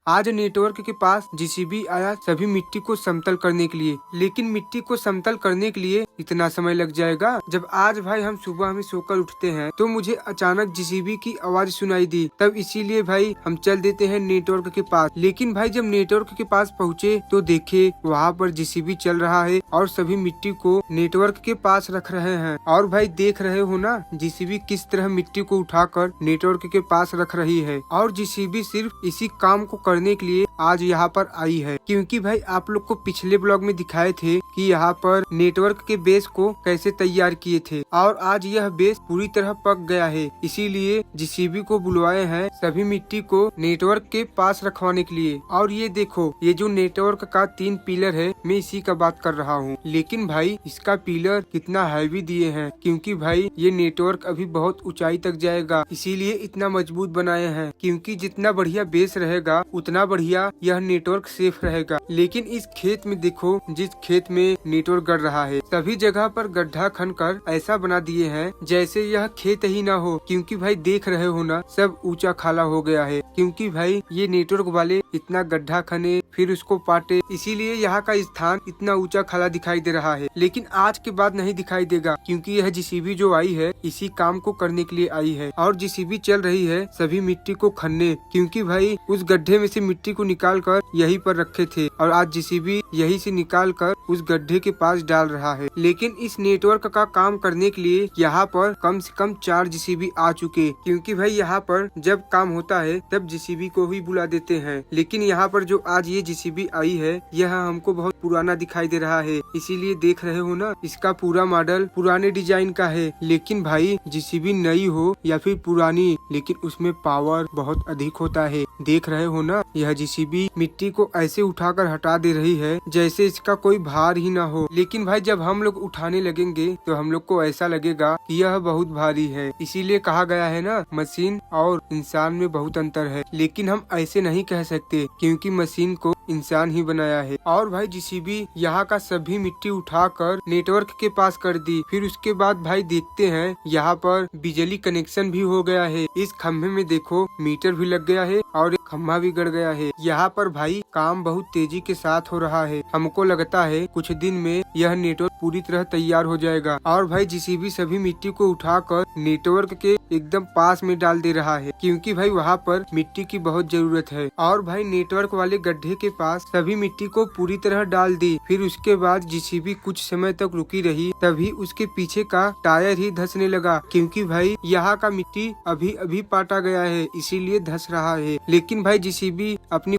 आज नेटवर्क के पास जेसीबी आया सभी मिट्टी को समतल करने के लिए, लेकिन मिट्टी को समतल करने के लिए इतना समय लग जाएगा। जब आज भाई हम सुबह में सोकर उठते हैं तो मुझे अचानक जेसीबी की आवाज सुनाई दी, तब इसीलिए भाई हम चल देते हैं नेटवर्क के पास। लेकिन भाई जब नेटवर्क के पास पहुँचे तो देखे वहाँ पर जेसीबी चल रहा है और सभी मिट्टी को नेटवर्क के पास रख रहे हैं। और भाई देख रहे हो ना जेसीबी किस तरह मिट्टी को उठाकर नेटवर्क के पास रख रही है। और जेसीबी सिर्फ इसी काम को करने के लिए आज यहाँ पर आई है, क्योंकि भाई आप लोग को पिछले ब्लॉग में दिखाए थे कि यहाँ पर नेटवर्क के बेस को कैसे तैयार किए थे और आज यह बेस पूरी तरह पक गया है। इसीलिए जेसीबी को बुलवाए हैं सभी मिट्टी को नेटवर्क के पास रखवाने के लिए। और ये देखो ये जो नेटवर्क का 3 पिलर है, मैं इसी का बात कर रहा हूँ। लेकिन भाई इसका पिलर कितना हैवी दिए हैं, क्योंकि भाई ये नेटवर्क अभी बहुत ऊंचाई तक जाएगा, इसीलिए इतना मजबूत बनाए हैं। क्योंकि जितना बढ़िया बेस रहेगा उतना बढ़िया यह नेटवर्क सेफ रहेगा। लेकिन इस खेत में देखो, जिस खेत में नेटवर्क गड़ रहा है सभी जगह पर गड्ढा खनकर ऐसा बना दिए हैं जैसे यह खेत ही ना हो। क्योंकि भाई देख रहे हो ना सब ऊंचा खाला हो गया है, क्योंकि भाई ये नेटवर्क वाले इतना गड्ढा खने फिर उसको पाटे, इसीलिए यहाँ का स्थान इतना ऊंचा खाला दिखाई दे रहा है। लेकिन आज के बाद नहीं दिखाई देगा, क्योंकि यह जेसीबी जो आई है इसी काम को करने के लिए आई है। और जेसीबी चल रही है सभी मिट्टी को खनने, क्योंकि भाई उस गड्ढे में से मिट्टी को निकाल कर यहीं पर रखे थे और आज जेसीबी यहीं से निकाल कर उस गड्ढे के पास डाल रहा है। लेकिन इस नेटवर्क का काम करने के लिए यहाँ पर कम से कम 4 जेसीबी आ चुके, क्योंकि भाई यहाँ पर जब काम होता है तब जेसीबी को ही बुला देते हैं। लेकिन यहाँ पर जो आज ये जेसीबी आई है यह हमको बहुत पुराना दिखाई दे रहा है, इसीलिए देख रहे हो ना इसका पूरा मॉडल पुराने डिजाइन का है। लेकिन भाई जेसीबी नई हो या फिर पुरानी, लेकिन उसमें पावर बहुत अधिक होता है। देख रहे हो ना यह जेसीबी मिट्टी को ऐसे उठाकर हटा दे रही है जैसे इसका कोई भार ही ना हो। लेकिन भाई जब हम लोग उठाने लगेंगे तो हम लोग को ऐसा लगेगा कि यह बहुत भारी है। इसीलिए कहा गया है ना मशीन और इंसान में बहुत अंतर है। लेकिन हम ऐसे नहीं कह सकते, क्योंकि मशीन को इंसान ही बनाया है। और भाई जेसीबी यहाँ का सभी मिट्टी उठाकर नेटवर्क के पास कर दी। फिर उसके बाद भाई देखते हैं यहाँ पर बिजली कनेक्शन भी हो गया है। इस खम्भे में देखो मीटर भी लग गया है और एक खम्भा भी गड़ गया है। यहाँ पर भाई काम बहुत तेजी के साथ हो रहा है। हमको लगता है कुछ दिन में यह नेटवर्क पूरी तरह तैयार हो जाएगा। और भाई जेसीबी सभी मिट्टी को उठाकर नेटवर्क के एकदम पास में डाल दे रहा है, क्योंकि भाई वहाँ पर मिट्टी की बहुत जरूरत है। और भाई नेटवर्क वाले गड्ढे के पास सभी मिट्टी को पूरी तरह डाल दी। फिर उसके बाद जेसीबी कुछ समय तक रुकी रही, तभी उसके पीछे का टायर ही धंसने लगा, क्योंकि भाई यहाँ का मिट्टी अभी अभी पाटा गया है, इसीलिए धंस रहा है। लेकिन भाई जेसीबी अपनी